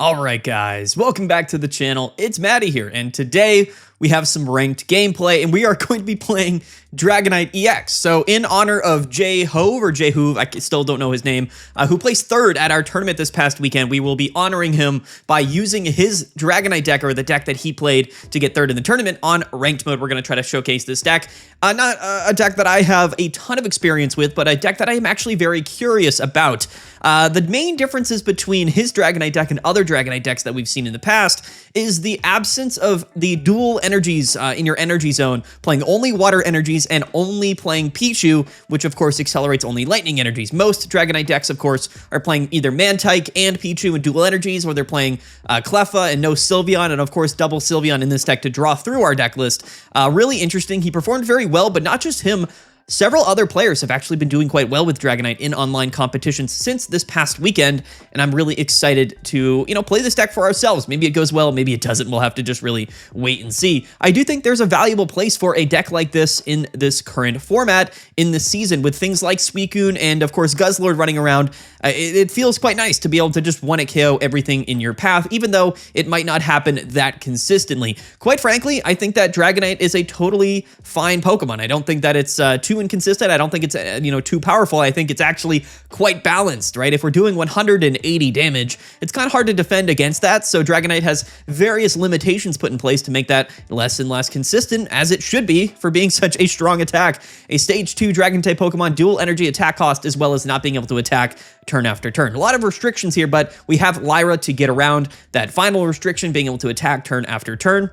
Alright guys, welcome back to the channel. It's Maddie here, and today we have some ranked gameplay, and we are going to be playing Dragonite EX. So in honor of J-Hove, or J-Hoove, I still don't know his name, who placed third at our tournament this past weekend, we will be honoring him by using his Dragonite deck, or the deck that he played to get third in the tournament, on ranked mode. We're going to try to showcase this deck. Not a deck that I have a ton of experience with, but a deck that I am actually very curious about. The main differences between his Dragonite deck and other Dragonite decks that we've seen in the past is the absence of the dual energies in your energy zone, playing only water energies and only playing Pichu, which of course accelerates only lightning energies. Most Dragonite decks, of course, are playing either Mantike and Pichu in dual energies, or they're playing Cleffa and no Sylveon, and of course double Sylveon in this deck to draw through our deck list. Really interesting. He performed very well, but not just him. Several other players have actually been doing quite well with Dragonite in online competitions since this past weekend, and I'm really excited to, play this deck for ourselves. Maybe it goes well, maybe it doesn't. We'll have to just really wait and see. I do think there's a valuable place for a deck like this in this current format in this season, with things like Suicune and, of course, Guzzlord running around. It feels quite nice to be able to just one-hit KO everything in your path, even though it might not happen that consistently. Quite frankly, I think that Dragonite is a totally fine Pokemon. I don't think that it's too inconsistent. I don't think it's too powerful. I think it's actually quite balanced, right? If we're doing 180 damage, it's kind of hard to defend against that. So Dragonite has various limitations put in place to make that less and less consistent, as it should be for being such a strong attack. A stage 2 Dragon type Pokemon, dual energy attack cost, as well as not being able to attack turn after turn. A lot of restrictions here, but we have Lyra to get around that final restriction, being able to attack turn after turn.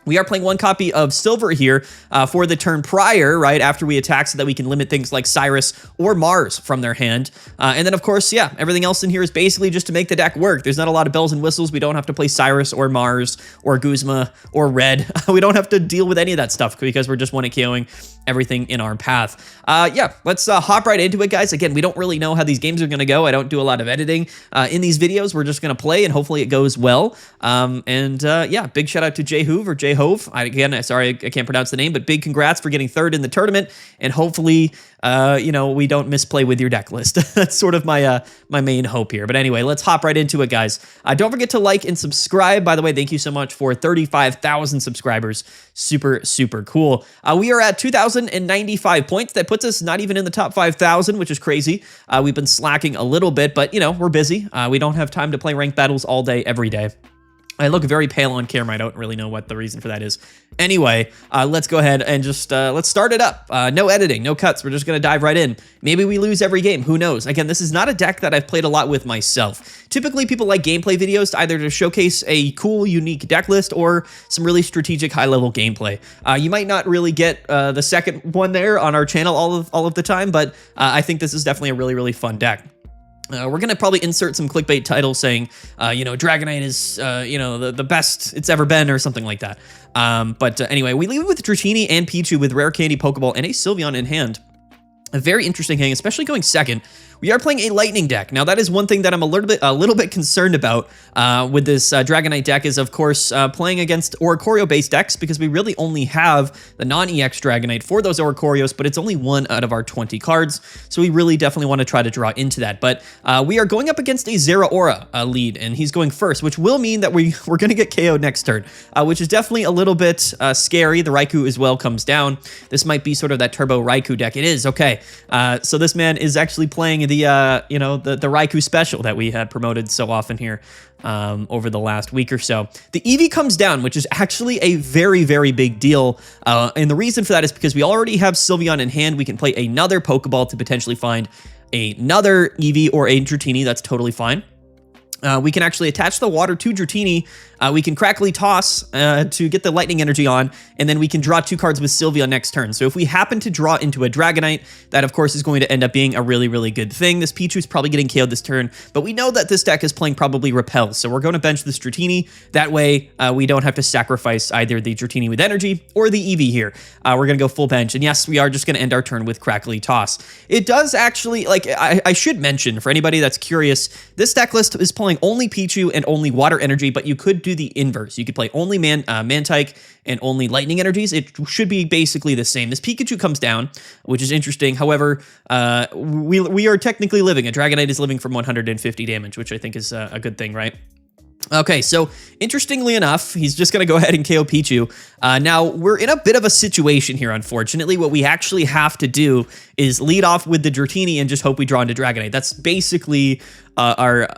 We are playing one copy of Silver here for the turn prior, right, after we attack, so that we can limit things like Cyrus or Mars from their hand. And then, of course, yeah, everything else in here is basically just to make the deck work. There's not a lot of bells and whistles. We don't have to play Cyrus or Mars or Guzma or Red. We don't have to deal with any of that stuff because we're just one-hit KOing everything in our path. Yeah, let's hop right into it, guys. Again, we don't really know how these games are going to go. I don't do a lot of editing in these videos. We're just going to play, and hopefully it goes well. Yeah, big shout out to J-Hove, or J-Hove. Again, sorry, I can't pronounce the name, but big congrats for getting third in the tournament, and hopefully, we don't misplay with your deck list. That's sort of my my main hope here. But anyway, let's hop right into it, guys. Don't forget to like and subscribe. By the way, thank you so much for 35,000 subscribers. Super, super cool. We are at 2,095 points. That puts us not even in the top 5,000, which is crazy. We've been slacking a little bit, but, we're busy. We don't have time to play ranked battles all day, every day. I look very pale on camera. I don't really know what the reason for that is. Anyway, let's go ahead and just, let's start it up. No editing, no cuts. We're just going to dive right in. Maybe we lose every game. Who knows? Again, this is not a deck that I've played a lot with myself. Typically, people like gameplay videos either to showcase a cool, unique deck list or some really strategic, high-level gameplay. You might not really get the second one there on our channel all of the time, but I think this is definitely a really, really fun deck. We're going to probably insert some clickbait titles saying, Dragonite is, the best it's ever been, or something like that. Anyway, we leave it with Dratini and Pichu with Rare Candy, Pokeball, and a Sylveon in hand. A very interesting hand, especially going second. We are playing a lightning deck. Now, that is one thing that I'm a little bit concerned about with this Dragonite deck, is, of course, playing against Oricorio-based decks, because we really only have the non-EX Dragonite for those Oricorios, but it's only one out of our 20 cards, so we really definitely want to try to draw into that. But we are going up against a Zeraora lead, and he's going first, which will mean that we're going to get KO'd next turn, which is definitely a little bit scary. The Raikou as well comes down. This might be sort of that Turbo Raikou deck. It is, okay. So this man is actually playing the Raikou special that we had promoted so often here over the last week or so. The Eevee comes down, which is actually a very, very big deal. And the reason for that is because we already have Sylveon in hand. We can play another Pokeball to potentially find another Eevee or a Dratini. That's totally fine. We can actually attach the water to Dratini. We can Crackly Toss to get the lightning energy on, and then we can draw 2 cards with Sylveon next turn. So if we happen to draw into a Dragonite, that of course is going to end up being a really, really good thing. This Pichu is probably getting KO'd this turn, but we know that this deck is playing probably Repel, so we're going to bench this Dratini. That way, we don't have to sacrifice either the Dratini with energy or the Eevee here. We're going to go full bench, and yes, we are just going to end our turn with Crackly Toss. It does actually, I should mention, for anybody that's curious, this deck list is pulling only Pichu and only Water Energy, but you could do the inverse. You could play only Mantike and only Lightning Energies. It should be basically the same. This Pikachu comes down, which is interesting. However, we are technically living. A Dragonite is living from 150 damage, which I think is a good thing, right? Okay, so interestingly enough, he's just going to go ahead and KO Pichu. Now, we're in a bit of a situation here, unfortunately. What we actually have to do is lead off with the Dratini and just hope we draw into Dragonite. That's basically our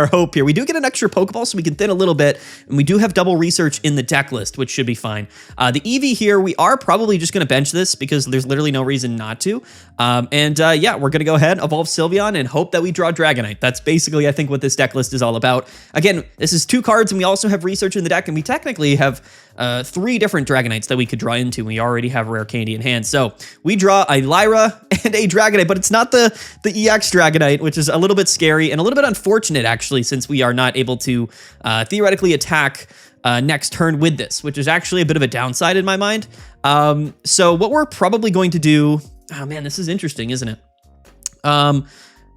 hope here. We do get an extra Pokeball, so we can thin a little bit, and we do have double research in the deck list, which should be fine. The Eevee here, we are probably just going to bench this because there's literally no reason not to. Yeah, we're going to go ahead, evolve Sylveon, and hope that we draw Dragonite. That's basically, I think, what this deck list is all about. Again, this is 2 cards, and we also have research in the deck, and we technically have 3 different Dragonites that we could draw into. We already have Rare Candy in hand. So we draw a Lyra and a Dragonite, but it's not the EX Dragonite, which is a little bit scary and a little bit unfortunate, actually, since we are not able to theoretically attack next turn with this, which is actually a bit of a downside in my mind. So what we're probably going to do... Oh, man, this is interesting, isn't it?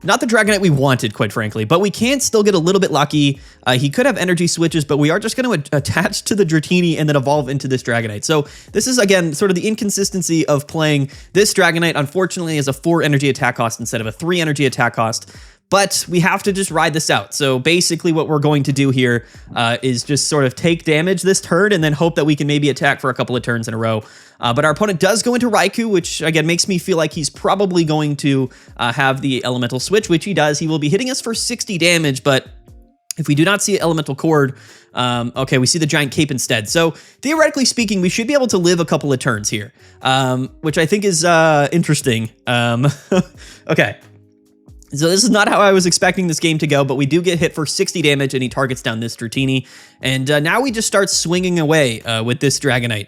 Not the Dragonite we wanted, quite frankly, but we can still get a little bit lucky. He could have energy switches, but we are just going to attach to the Dratini and then evolve into this Dragonite. So this is, again, sort of the inconsistency of playing this Dragonite, unfortunately, as a 4 energy attack cost instead of a 3 energy attack cost. But we have to just ride this out. So basically what we're going to do here is just sort of take damage this turn and then hope that we can maybe attack for a couple of turns in a row. But our opponent does go into Raikou, which, again, makes me feel like he's probably going to have the Elemental Switch, which he does. He will be hitting us for 60 damage, but if we do not see an Elemental Cord, okay, we see the Giant Cape instead. So theoretically speaking, we should be able to live a couple of turns here, which I think is interesting. Okay. So this is not how I was expecting this game to go, but we do get hit for 60 damage, and he targets down this Dratini. And now we just start swinging away with this Dragonite,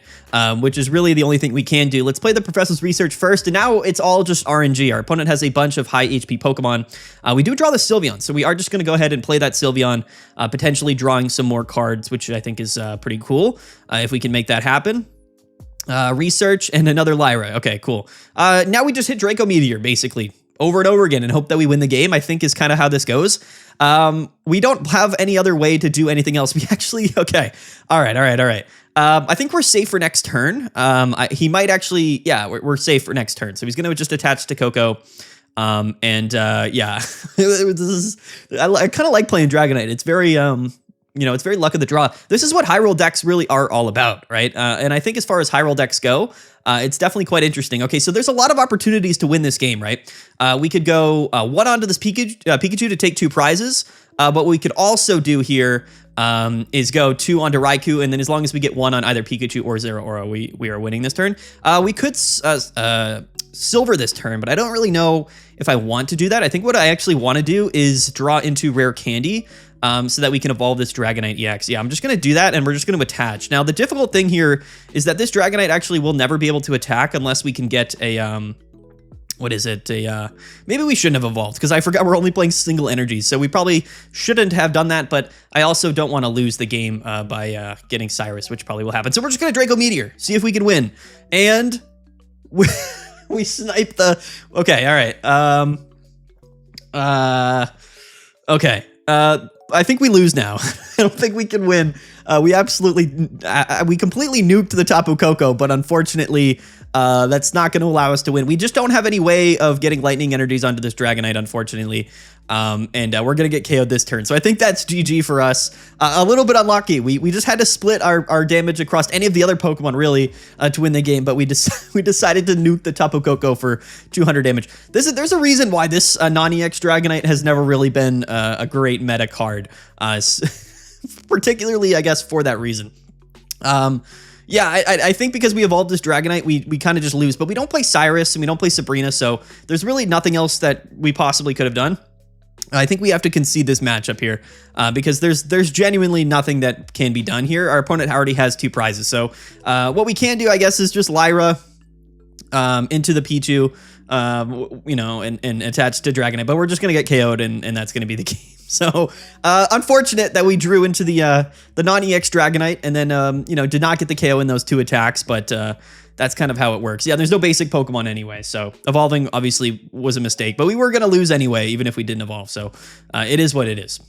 which is really the only thing we can do. Let's play the Professor's Research first, and now it's all just RNG. Our opponent has a bunch of high HP Pokemon. We do draw the Sylveon, so we are just going to go ahead and play that Sylveon, potentially drawing some more cards, which I think is pretty cool, if we can make that happen. Research and another Lyra. Okay, cool. Now we just hit Draco Meteor, basically, over and over again and hope that we win the game, I think is kind of how this goes. We don't have any other way to do anything else. We actually, okay. All right. I think we're safe for next turn. He might actually, yeah, we're safe for next turn. So he's going to just attach to Coco. Yeah, I kind of like playing Dragonite. It's very, it's very luck of the draw. This is what high roll decks really are all about, right? And I think as far as high roll decks go, it's definitely quite interesting. Okay, so there's a lot of opportunities to win this game, right? We could go 1 onto this Pikachu to take 2 prizes. What we could also do here is go 2 onto Raikou, and then as long as we get 1 on either Pikachu or Zeraora, we are winning this turn. We could silver this turn, but I don't really know if I want to do that. I think what I actually want to do is draw into Rare Candy, so that we can evolve this Dragonite EX. Yeah, I'm just going to do that, and we're just going to attach. Now, the difficult thing here is that this Dragonite actually will never be able to attack unless we can get a, what is it? Maybe we shouldn't have evolved, because I forgot we're only playing single energies, so we probably shouldn't have done that, but I also don't want to lose the game by getting Cyrus, which probably will happen. So we're just going to Draco Meteor, see if we can win. And we snipe the... Okay, all right. Okay. I think we lose now. I don't think we can win. We completely nuked the Tapu Koko, but unfortunately, that's not going to allow us to win. We just don't have any way of getting lightning energies onto this Dragonite, unfortunately. And we're going to get KO'd this turn. So I think that's GG for us. A little bit unlucky. We just had to split our damage across any of the other Pokemon, really, to win the game. But we decided to nuke the Tapu Koko for 200 damage. There's a reason why this non-EX Dragonite has never really been a great meta card. Particularly, I guess, for that reason. Yeah, I think because we evolved this Dragonite, we kind of just lose. But we don't play Cyrus and we don't play Sabrina, so there's really nothing else that we possibly could have done. I think we have to concede this matchup here because there's genuinely nothing that can be done here. Our opponent already has 2 prizes. So what we can do, I guess, is just Lyra into the Pichu, and attach to Dragonite. But we're just going to get KO'd, and that's going to be the game. So unfortunate that we drew into the non-EX Dragonite and then, did not get the KO in those 2 attacks. But that's kind of how it works. Yeah, there's no basic Pokemon anyway, so evolving obviously was a mistake, but we were going to lose anyway, even if we didn't evolve, so it is what it is.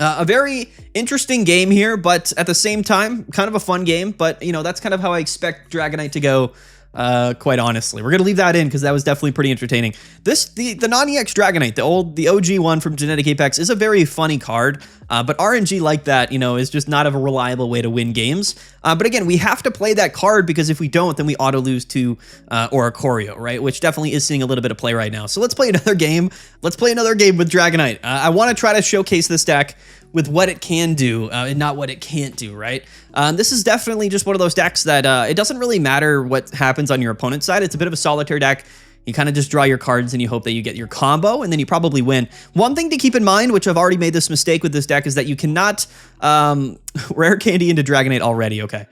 A very interesting game here, but at the same time, kind of a fun game, but, that's kind of how I expect Dragonite to go quite honestly. We're gonna leave that in because that was definitely pretty entertaining. The non-EX Dragonite, the OG one from Genetic Apex, is a very funny card, but RNG like that, is just not a reliable way to win games. But again, we have to play that card because if we don't, then we auto lose to Oricorio, right? Which definitely is seeing a little bit of play right now. So let's play another game. Let's play another game with Dragonite. I want to try to showcase this deck with what it can do and not what it can't do, right? This is definitely just one of those decks that it doesn't really matter what happens on your opponent's side. It's a bit of a solitaire deck. You kind of just draw your cards and you hope that you get your combo and then you probably win. One thing to keep in mind, which I've already made this mistake with this deck, is that you cannot rare candy into Dragonite already. Okay.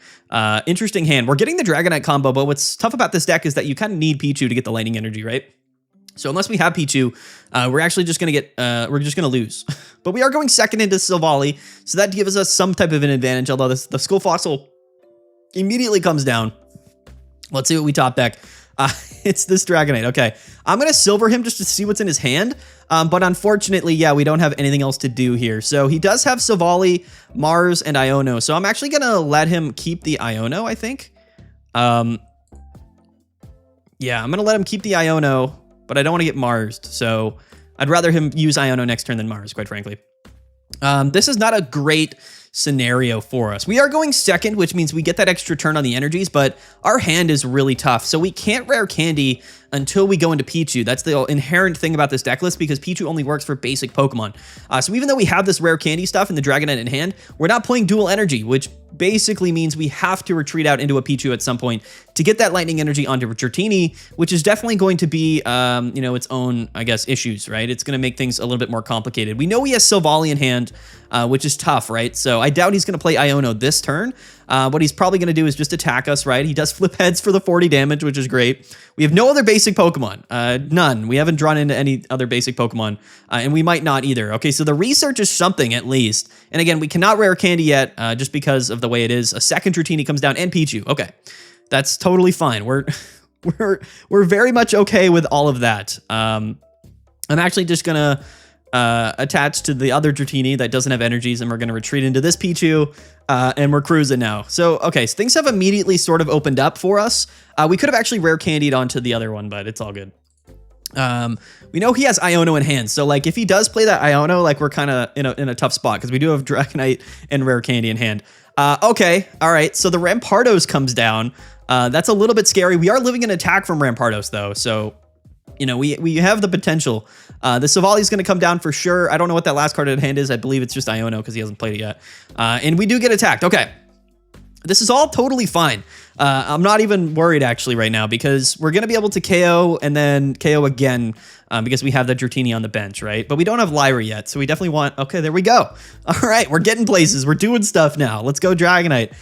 Interesting hand. We're getting the Dragonite combo, but what's tough about this deck is that you kind of need Pichu to get the lightning energy, right? So unless we have Pichu, we're actually just going to get, we're just going to lose. But we are going second into Silvally, so that gives us some type of an advantage, although the Skull Fossil immediately comes down. Let's see what we top deck. It's this Dragonite. Okay, I'm going to silver him just to see what's in his hand. But unfortunately, yeah, we don't have anything else to do here. So he does have Silvally, Mars, and Iono. So I'm actually going to let him keep the Iono, I think. Yeah, I'm going to let him keep the Iono, but I don't want to get Marsed. So I'd rather him use Iono next turn than Mars, quite frankly. This is not a great scenario for us. We are going second, which means we get that extra turn on the energies, but our hand is really tough. So we can't rare candy until we go into Pichu. That's the inherent thing about this deck list because Pichu only works for basic Pokemon. So even though we have this rare candy stuff and the Dragonite in hand, we're not playing dual energy, which basically means we have to retreat out into a Pichu at some point to get that lightning energy onto Dratini, which is definitely going to be, its own, I guess, issues, right? It's going to make things a little bit more complicated. We know he has Silvally in hand, which is tough, right? So I doubt he's going to play Iono this turn. What he's probably going to do is just attack us, right? He does flip heads for the 40 damage, which is great. We have no other basic Pokemon. None. We haven't drawn into any other basic Pokemon, and we might not either. Okay, so the research is something at least. And again, we cannot rare candy yet just because of the way it is. A second Dratini comes down and Pichu. Okay, that's totally fine. We're very much okay with all of that. I'm actually just going to attach to the other Dratini that doesn't have energies, and we're going to retreat into this Pichu, and we're cruising now. So, okay, so things have immediately sort of opened up for us. We could have actually rare candied onto the other one, but it's all good. We know he has Iono in hand, so like if he does play that Iono, like we're kind of in a tough spot because we do have Dragonite and rare candy in hand. Okay, all right, so the Rampardos comes down. That's a little bit scary. We are living an attack from Rampardos though, so we have the potential. The Silvally is going to come down for sure. I don't know what that last card in hand is. I believe it's just Iono because he hasn't played it yet. And we do get attacked. Okay. This is all totally fine. I'm not even worried actually right now because we're going to be able to KO and then KO again because we have the Dratini on the bench, right? But we don't have Lyra yet, so we definitely want... Okay, there we go. All right, we're getting places. We're doing stuff now. Let's go Dragonite.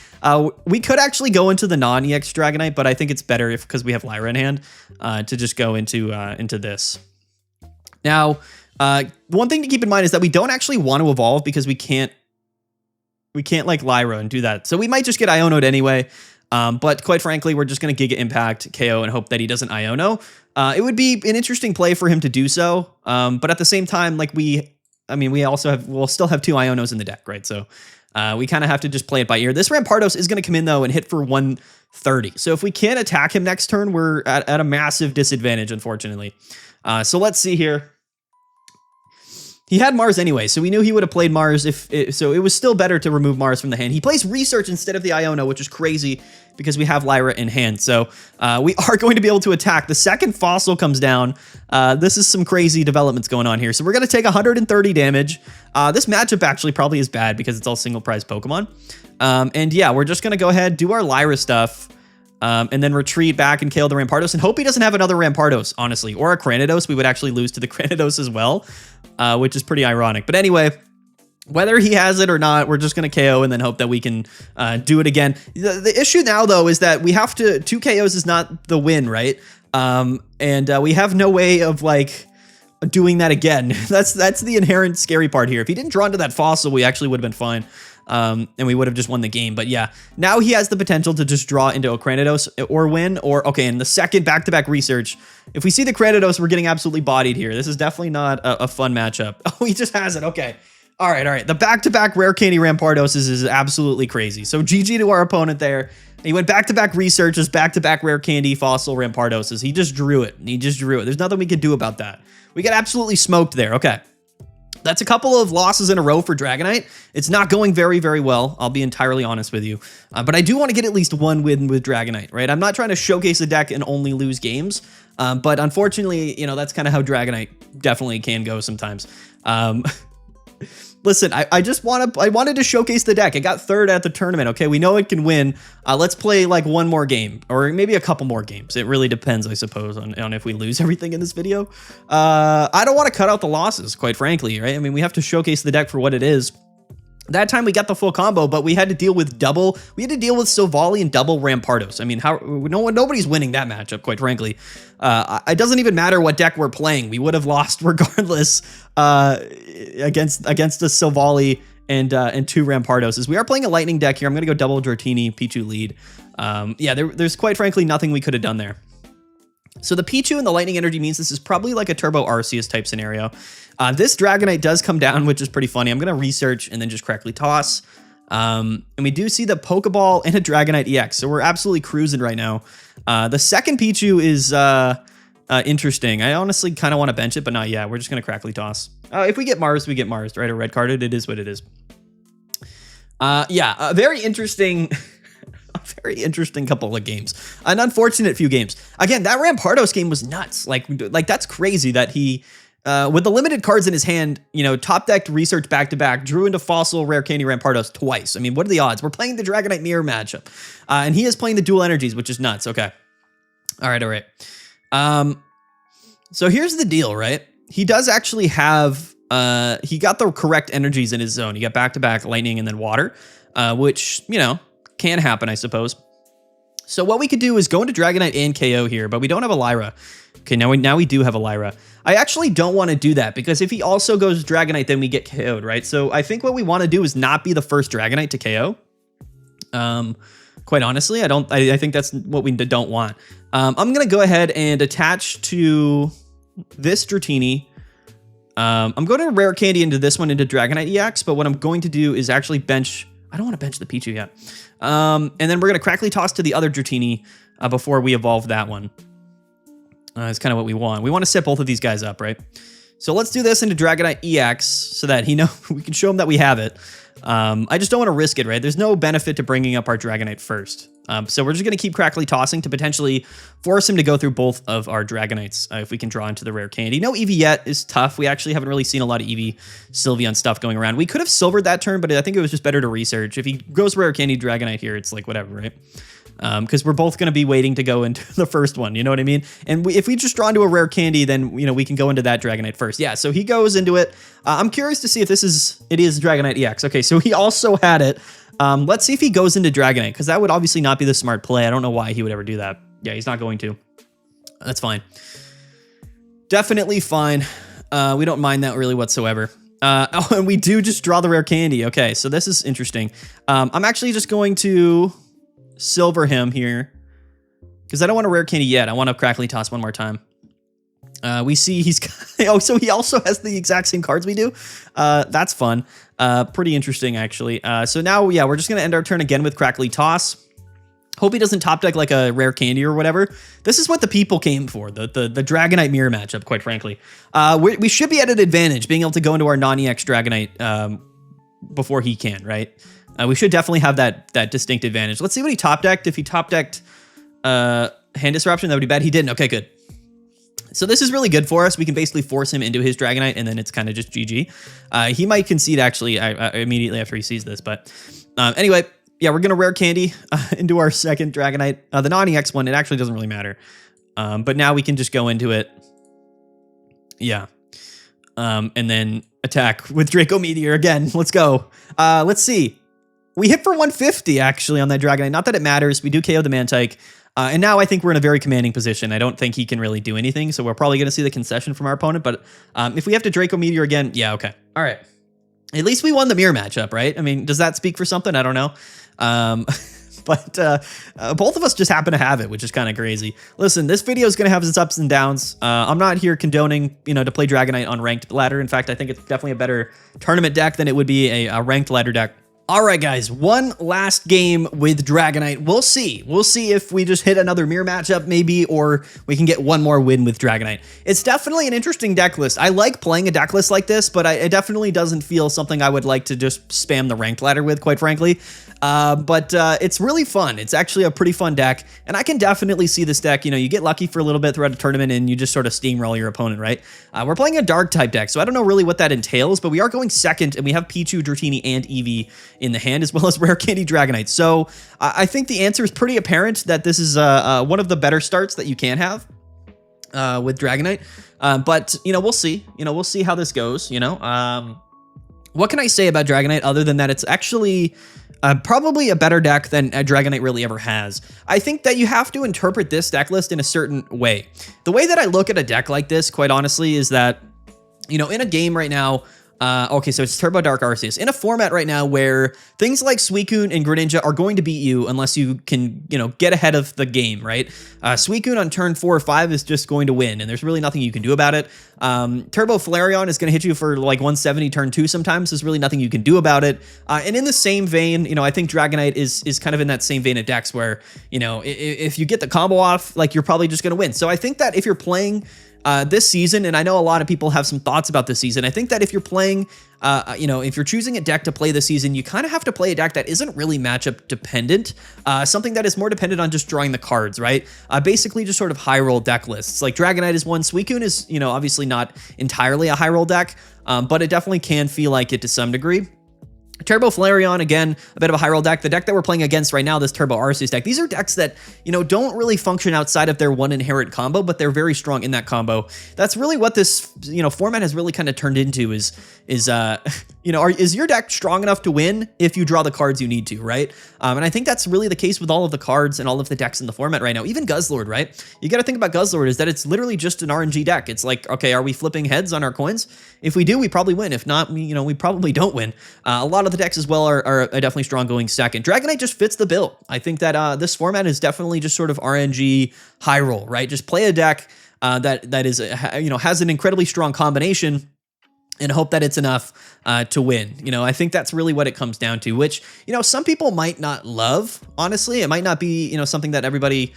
We could actually go into the non-EX Dragonite, but I think it's better because we have Lyra in hand to just go into this. Now, one thing to keep in mind is that we don't actually want to evolve because we can't like Lyra and do that. So we might just get Iono'd anyway. But quite frankly, we're just going to Giga Impact KO and hope that he doesn't Iono. It would be an interesting play for him to do so. But at the same time, like we'll still have two Ionos in the deck, right? So we kind of have to just play it by ear. This Rampardos is going to come in though and hit for 130. So if we can't attack him next turn, we're at a massive disadvantage, unfortunately. So let's see here. He had Mars anyway, so we knew he would have played Mars so it was still better to remove Mars from the hand. He plays Research instead of the Iono, which is crazy because we have Lyra in hand. So we are going to be able to attack. The second Fossil comes down. This is some crazy developments going on here. So we're going to take 130 damage. This matchup actually probably is bad because it's all single prize Pokemon. And yeah, we're just going to go ahead, do our Lyra stuff. And then retreat back and KO the Rampardos and hope he doesn't have another Rampardos, honestly, or a Cranidos. We would actually lose to the Cranidos as well, which is pretty ironic. But anyway, whether he has it or not, we're just going to KO and then hope that we can do it again. The issue now, though, is that we have to... 2 KOs is not the win, right? And we have no way of, like, doing that again. That's the inherent scary part here. If he didn't draw into that Fossil, we actually would have been fine. And we would have just won the game. But yeah, now he has the potential to just draw into a Cranidos or win. Or, okay, in the second back-to-back Research, if we see the Cranidos, we're getting absolutely bodied here. This is definitely not a fun matchup. Oh, he just has it. Okay. All right. The back-to-back Rare Candy Rampardos is absolutely crazy. So GG to our opponent there. he went back-to-back researches, back-to-back rare candy, fossil, Rampardoses. He just drew it. He just drew it. There's nothing we could do about that. We got absolutely smoked there. Okay. That's a couple of losses in a row for Dragonite. It's not going very, very well. I'll be entirely honest with you. But I do want to get at least one win with Dragonite, right? I'm not trying to showcase a deck and only lose games. But unfortunately, you know, that's kind of how Dragonite definitely can go sometimes. Listen, I wanted to showcase the deck. I got third at the tournament. Okay, we know it can win. Let's play like one more game or maybe a couple more games. It really depends, I suppose, on if we lose everything in this video. I don't want to cut out the losses, quite frankly, right? I mean, we have to showcase the deck for what it is. That time we got the full combo, but we had to deal with Silvally and double Rampardos. I mean, nobody's winning that matchup, quite frankly. It doesn't even matter what deck we're playing. We would have lost regardless against a Silvally and two Rampardoses. We are playing a lightning deck here. I'm going to go double Dratini, Pichu lead. Yeah, there's quite frankly nothing we could have done there. So the Pichu and the lightning energy means this is probably like a Turbo Arceus type scenario. This Dragonite does come down, which is pretty funny. I'm going to research and then just correctly toss. And we do see the Pokeball and a Dragonite EX. So we're absolutely cruising right now. The second Pichu is interesting. I honestly kind of want to bench it, but not yet. We're just going to correctly toss. If we get Mars, we get Mars, right? Or red carded. It is what it is. Yeah, a very interesting... very interesting couple of games. An unfortunate few games. Again, that Rampardos game was nuts. Like that's crazy that he, with the limited cards in his hand, you know, top decked research back-to-back, drew into fossil rare candy Rampardos twice. I mean, what are the odds? We're playing the Dragonite mirror matchup. And he is playing the dual energies, which is nuts. Okay. All right. So here's the deal, right? He does actually have, he got the correct energies in his zone. He got back-to-back lightning and then water, which, you know, can happen, I suppose. So what we could do is go into Dragonite and KO here, but we don't have a Lyra. Okay, now we do have a Lyra. I actually don't want to do that because if he also goes Dragonite, then we get KO'd, right? So I think what we want to do is not be the first Dragonite to KO. Quite honestly, I think that's what we don't want. I'm going to go ahead and attach to this Dratini. I'm going to rare candy into this one into Dragonite EX, but what I'm going to do is actually bench... I don't want to bench the Pichu yet. And then we're going to crackly toss to the other Dratini before we evolve that one. That's kind of what we want. We want to set both of these guys up, right? So let's do this into Dragonite EX so that we can show him that we have it. I just don't want to risk it, right? There's no benefit to bringing up our Dragonite first. So we're just going to keep crackly tossing to potentially force him to go through both of our Dragonites if we can draw into the rare candy. No Eevee yet is tough. We actually haven't really seen a lot of Eevee, Sylveon stuff going around. We could have silvered that turn, but I think it was just better to research. If he goes rare candy Dragonite here, it's like whatever, right? Because we're both going to be waiting to go into the first one, you know what I mean? And if we just draw into a rare candy, then, you know, we can go into that Dragonite first. Yeah, so he goes into it. I'm curious to see if it is Dragonite EX. Okay, so he also had it. Let's see if he goes into Dragonite, because that would obviously not be the smart play. I don't know why he would ever do that. Yeah, he's not going to. That's fine. Definitely fine. We don't mind that really whatsoever. Oh, and we do just draw the rare candy. Okay, so this is interesting. I'm actually just going to silver him here, because I don't want a rare candy yet. I want to crackly toss one more time. We see he's... oh, so he also has the exact same cards we do. That's fun. Pretty interesting, actually. So now, yeah, we're just going to end our turn again with crackly toss. Hope he doesn't top deck like a rare candy or whatever. This is what the people came for, the Dragonite mirror matchup, quite frankly. We should be at an advantage, being able to go into our non-EX Dragonite before he can, right? We should definitely have that distinct advantage. Let's see what he top decked. If he top decked Hand Disruption, that would be bad. He didn't. Okay, good. So this is really good for us. We can basically force him into his Dragonite, and then it's kind of just GG. He might concede, actually, immediately after he sees this. But anyway, yeah, we're going to rare candy into our second Dragonite. The non-EX one, it actually doesn't really matter. But now we can just go into it. Yeah. And then attack with Draco Meteor again. Let's go. Let's see. We hit for 150, actually, on that Dragonite. Not that it matters. We do KO the Mantike. And now I think we're in a very commanding position. I don't think he can really do anything, so we're probably going to see the concession from our opponent. But if we have to Draco Meteor again, yeah, okay. All right. At least we won the mirror matchup, right? I mean, does that speak for something? I don't know. But both of us just happen to have it, which is kind of crazy. Listen, this video is going to have its ups and downs. I'm not here condoning, to play Dragonite on ranked ladder. In fact, I think it's definitely a better tournament deck than it would be a ranked ladder deck. All right, guys, one last game with Dragonite. We'll see. We'll see if we just hit another mirror matchup maybe, or we can get one more win with Dragonite. It's definitely an interesting deck list. I like playing a deck list like this, but it definitely doesn't feel something I would like to just spam the ranked ladder with, quite frankly. But it's really fun. It's actually a pretty fun deck, and I can definitely see this deck. You know, you get lucky for a little bit throughout a tournament, and you just sort of steamroll your opponent, right? We're playing a dark type deck, so I don't know really what that entails, but we are going second, and we have Pichu, Dratini, and Eevee in the hand, as well as Rare Candy Dragonite. So I think the answer is pretty apparent that this is one of the better starts that you can have with Dragonite. But, you know, we'll see. You know, we'll see how this goes, you know. What can I say about Dragonite other than that it's actually probably a better deck than Dragonite really ever has? I think that you have to interpret this deck list in a certain way. The way that I look at a deck like this, quite honestly, is that, you know, in a game right now, okay, so it's Turbo Dark Arceus. In a format right now where things like Suicune and Greninja are going to beat you unless you can, you know, get ahead of the game, right? Suicune on turn 4 or 5 is just going to win, and there's really nothing you can do about it. Turbo Flareon is going to hit you for like 170 turn 2 sometimes. There's really nothing you can do about it. And in the same vein, you know, I think Dragonite is kind of in that same vein of decks where, you know, if you get the combo off, like, you're probably just going to win. So I think that if you're playing this season, and I know a lot of people have some thoughts about this season, I think that if you're playing, you know, if you're choosing a deck to play this season, you kind of have to play a deck that isn't really matchup dependent, something that is more dependent on just drawing the cards, right? Basically just sort of high roll deck lists. Like Dragonite is one, Suicune is, you know, obviously not entirely a high roll deck, but it definitely can feel like it to some degree. Turbo Flareon, again, a bit of a high roll deck. The deck that we're playing against right now, this Turbo Arceus deck, these are decks that, you know, don't really function outside of their one inherent combo, but they're very strong in that combo. That's really what this, you know, format has really kind of turned into is you know, is your deck strong enough to win if you draw the cards you need to, right? And I think that's really the case with all of the cards and all of the decks in the format right now. Even Guzzlord, right? You got to think about Guzzlord is that it's literally just an RNG deck. It's like, okay, are we flipping heads on our coins? If we do, we probably win. If not, you know, we probably don't win. A lot of the decks as well are definitely strong going second. Dragonite just fits the bill. I think that this format is definitely just sort of RNG high roll, right? Just play a deck that is, you know, has an incredibly strong combination and hope that it's enough to win. You know, I think that's really what it comes down to, which, you know, some people might not love, honestly. It might not be, you know, something that everybody,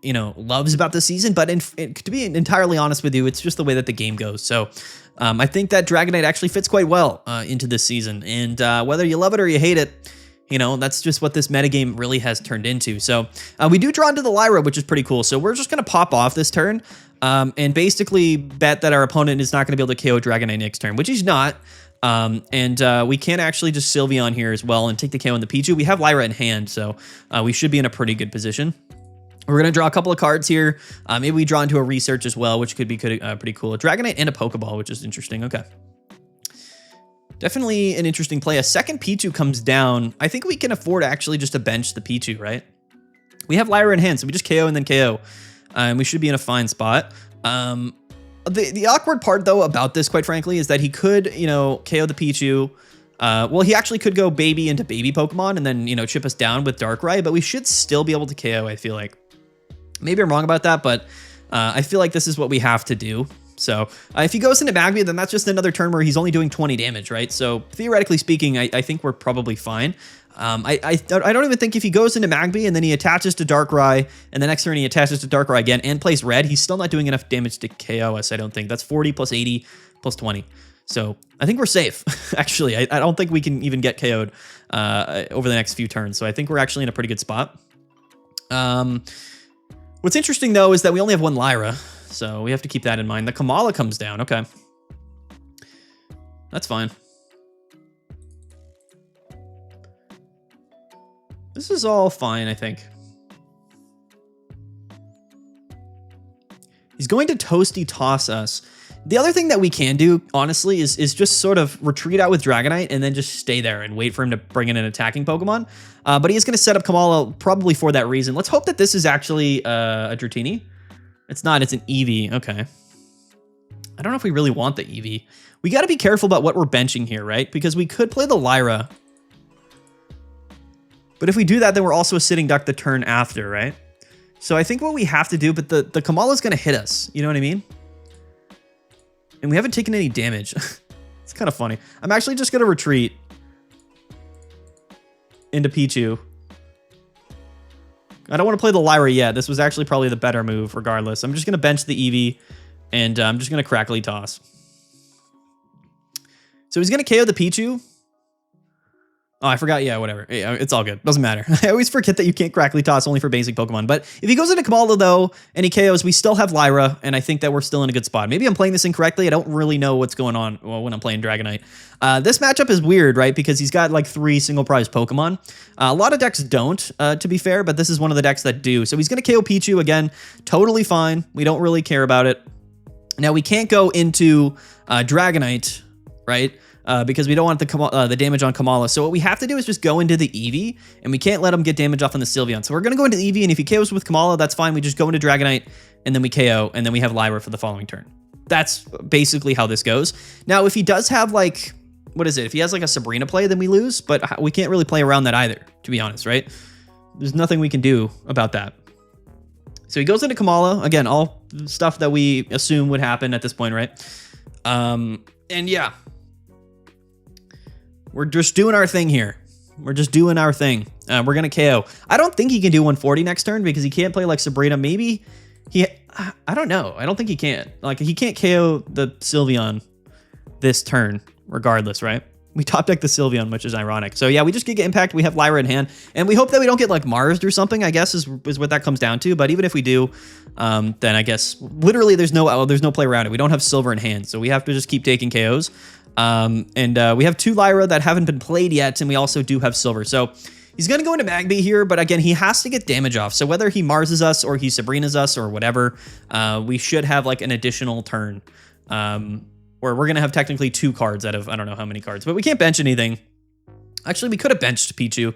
you know, loves about the season, but to be entirely honest with you, it's just the way that the game goes. So I think that Dragonite actually fits quite well into this season. And whether you love it or you hate it, you know, that's just what this metagame really has turned into. So we do draw into the Lyra, which is pretty cool. So we're just going to pop off this turn and basically bet that our opponent is not going to be able to KO Dragonite next turn, which he's not. And we can actually just Sylveon here as well and take the KO on the Pichu. We have Lyra in hand, so we should be in a pretty good position. We're going to draw a couple of cards here. Maybe we draw into a Research as well, which could be pretty cool. A Dragonite and a Pokeball, which is interesting. Okay. Definitely an interesting play. A second Pichu comes down. I think we can afford actually just to bench the Pichu, right? We have Lyra in hand, so we just KO and then KO. And we should be in a fine spot. The awkward part, though, about this, quite frankly, is that he could, you know, KO the Pichu. Well, he actually could go baby into baby Pokemon and then, you know, chip us down with Darkrai, but we should still be able to KO, I feel like. Maybe I'm wrong about that, but I feel like this is what we have to do. So if he goes into Magby, then that's just another turn where he's only doing 20 damage, right? So theoretically speaking, I think we're probably fine. I don't even think if he goes into Magby and then he attaches to Darkrai and the next turn he attaches to Darkrai again and plays red, he's still not doing enough damage to KO us, I don't think. That's 40 plus 80 plus 20. So I think we're safe, actually. I don't think we can even get KO'd over the next few turns. So I think we're actually in a pretty good spot. What's interesting, though, is that we only have one Lyra. So we have to keep that in mind. The Kamala comes down. Okay. That's fine. This is all fine, I think. He's going to Toasty Toss us. The other thing that we can do, honestly, is just sort of retreat out with Dragonite and then just stay there and wait for him to bring in an attacking Pokemon. But he is going to set up Kamala probably for that reason. Let's hope that this is actually a Dratini. It's not. It's an Eevee. Okay. I don't know if we really want the Eevee. We got to be careful about what we're benching here, right? Because we could play the Lyra. But if we do that, then we're also a sitting duck the turn after, right? So I think what we have to do, but the Kamala's going to hit us. You know what I mean? And we haven't taken any damage. It's kind of funny. I'm actually just going to retreat. into Pichu. I don't want to play the Lyra yet. This was actually probably the better move regardless. I'm just going to bench the Eevee, and I'm just going to Crackly Toss. So he's going to KO the Pichu. Oh, I forgot. Yeah, whatever. It's all good. Doesn't matter. I always forget that you can't Crackly Toss only for basic Pokemon. But if he goes into Kamala, though, and he KOs, we still have Lyra, and I think that we're still in a good spot. Maybe I'm playing this incorrectly. I don't really know what's going on when I'm playing Dragonite. This matchup is weird, right? Because he's got like 3 single prize Pokemon. A lot of decks don't, to be fair, but this is one of the decks that do. So he's going to KO Pichu again. Totally fine. We don't really care about it. Now, we can't go into Dragonite, right? Because we don't want the damage on Kamala. So what we have to do is just go into the Eevee, and we can't let him get damage off on the Sylveon. So we're going to go into the Eevee, and if he KOs with Kamala, that's fine. We just go into Dragonite, and then we KO, and then we have Lyra for the following turn. That's basically how this goes. Now, if he does have, like, what is it? If he has, like, a Sabrina play, then we lose, but we can't really play around that either, to be honest, right? There's nothing we can do about that. So he goes into Kamala. Again, all stuff that we assume would happen at this point, right? And yeah. We're just doing our thing here. We're just doing our thing. We're going to KO. I don't think he can do 140 next turn because he can't play like Sabrina. Maybe he... I don't know. I don't think he can. Like, he can't KO the Sylveon this turn regardless, right? We top deck the Sylveon, which is ironic. So yeah, we just get Impact. We have Lyra in hand. And we hope that we don't get like Marsed or something, I guess, is what that comes down to. But even if we do, then I guess literally there's no play around it. We don't have Silver in hand. So we have to just keep taking KOs. We have 2 Lyra that haven't been played yet, and we also do have Silver. So he's going to go into Magby here, but again, he has to get damage off. So whether he Marses us or he Sabrinas us or whatever, we should have like an additional turn, where we're going to have technically 2 cards out of I don't know how many cards, but we can't bench anything. Actually, we could have benched Pichu.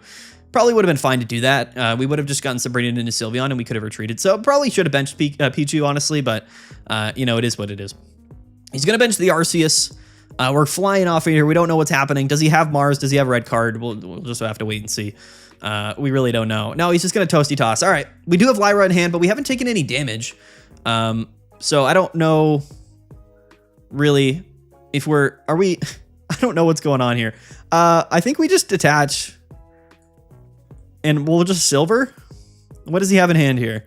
Probably would have been fine to do that. We would have just gotten Sabrina into Sylveon, and we could have retreated. So probably should have benched Pichu, honestly, but you know, it is what it is. He's going to bench the Arceus. We're flying off of here. We don't know what's happening. Does he have Mars? Does he have a red card? We'll just have to wait and see. We really don't know. No, he's just going to Toasty Toss. All right. We do have Lyra in hand, but we haven't taken any damage. So I don't know really if are we... I don't know what's going on here. I think we just detach and we'll just Silver. What does he have in hand here?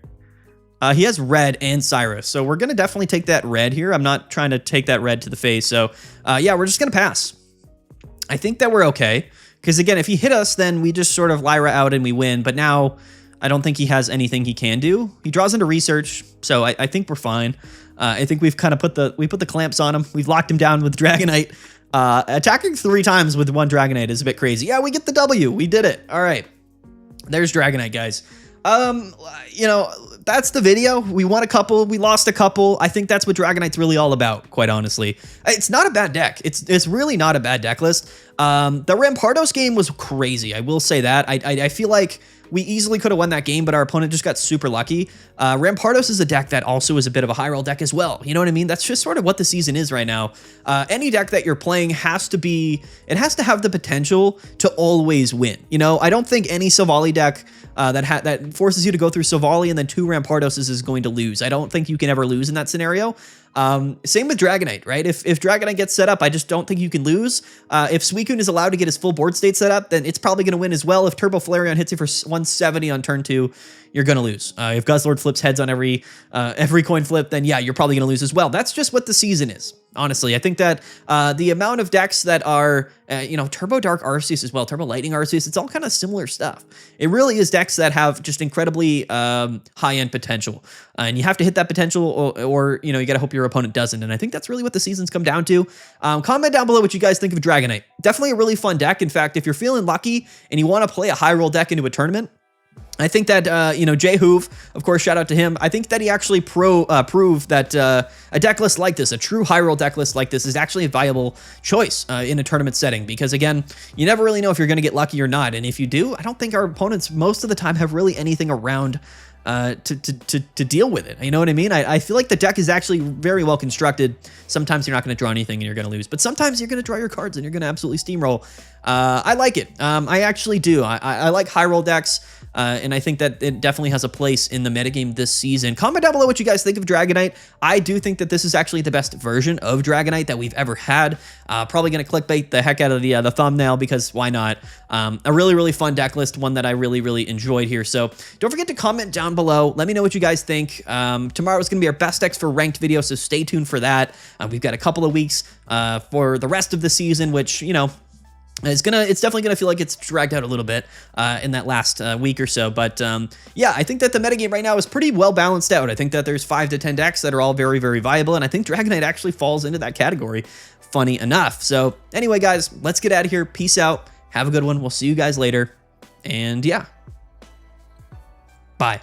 He has red and Cyrus, so we're going to definitely take that red here. I'm not trying to take that red to the face, so yeah, we're just going to pass. I think that we're okay, because again, if he hit us, then we just sort of Lyra out and we win, but now I don't think he has anything he can do. He draws into Research, so I think we're fine. I think we've kind of put the clamps on him. We've locked him down with Dragonite. Attacking 3 times with 1 Dragonite is a bit crazy. Yeah, we get the W. We did it. All right. There's Dragonite, guys. You know, that's the video. We won a couple, we lost a couple. I think that's what Dragonite's really all about, quite honestly. It's not a bad deck. It's really not a bad deck list. The Rampardos game was crazy. I will say that. I feel like we easily could have won that game, but our opponent just got super lucky. Rampardos is a deck that also is a bit of a high roll deck as well. You know what I mean? That's just sort of what the season is right now. Any deck that you're playing has to have the potential to always win. You know, I don't think any Silvally deck that forces you to go through Silvally and then 2 Rampardos is going to lose. I don't think you can ever lose in that scenario. Same with Dragonite, right? If Dragonite gets set up, I just don't think you can lose. If Suicune is allowed to get his full board state set up, then it's probably going to win as well. If Turbo Flareon hits you for 170 on turn 2, you're going to lose. If Guzzlord flips heads on every coin flip, then yeah, you're probably going to lose as well. That's just what the season is. Honestly, I think that the amount of decks that are, you know, Turbo Dark Arceus as well, Turbo Lightning Arceus, it's all kind of similar stuff. It really is decks that have just incredibly high-end potential. And you have to hit that potential or you know, you got to hope your opponent doesn't. And I think that's really what the season's come down to. Comment down below what you guys think of Dragonite. Definitely a really fun deck. In fact, if you're feeling lucky and you want to play a high roll deck into a tournament, I think that, you know, Jay Hoove, of course, shout out to him. I think that he actually proved that a deck list like this, a true high roll deck list like this, is actually a viable choice in a tournament setting. Because, again, you never really know if you're going to get lucky or not. And if you do, I don't think our opponents most of the time have really anything around to deal with it. You know what I mean? I feel like the deck is actually very well constructed. Sometimes you're not going to draw anything and you're going to lose, but sometimes you're going to draw your cards and you're going to absolutely steamroll. I like it. I actually do. I like high roll decks. and I think that it definitely has a place in the metagame this season. Comment down below what you guys think of Dragonite. I do think that this is actually the best version of Dragonite that we've ever had. Probably going to clickbait the heck out of the thumbnail, because why not? A really, really fun deck list, one that I really, really enjoyed here. So don't forget to comment down below. Let me know what you guys think. Tomorrow is going to be our best decks for ranked video, so stay tuned for that. We've got a couple of weeks for the rest of the season, which, you know, it's definitely gonna feel like it's dragged out a little bit in that last week or so. But yeah, I think that the metagame right now is pretty well balanced out. I think that there's 5 to 10 decks that are all very, very viable, and I think Dragonite actually falls into that category, funny enough. So anyway, guys, let's get out of here. Peace out. Have a good one. We'll see you guys later. And yeah, bye.